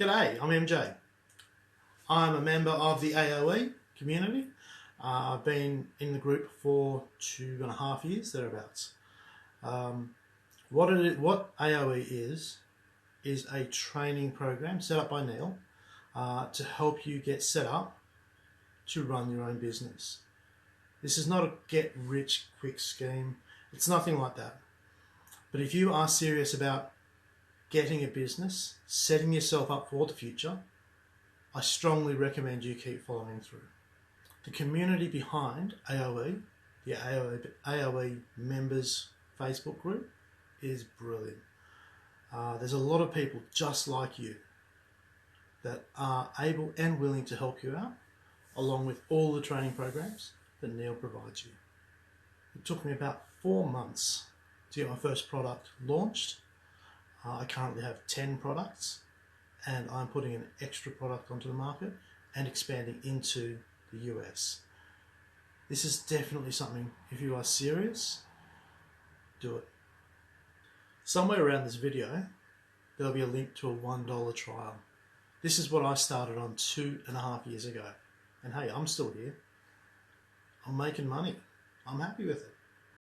G'day, I'm MJ. I'm a member of the AOE community. I've been in the group for 2.5 years, thereabouts. What AOE is a training program set up by Neil to help you get set up to run your own business. This is not a get-rich-quick scheme. It's nothing like that. But if you are serious about getting a business, setting yourself up for the future, I strongly recommend you keep following through. The community behind AOE, the AOE members Facebook group, is brilliant. There's a lot of people just like you that are able and willing to help you out, along with all the training programs that Neil provides you. It took me about 4 months to get my first product launched. I currently have 10 products, and I'm putting an extra product onto the market and expanding into the US. This is definitely something, if you are serious, do it. Somewhere around this video, there'll be a link to a $1 trial. This is what I started on 2.5 years ago. And hey, I'm still here. I'm making money. I'm happy with it.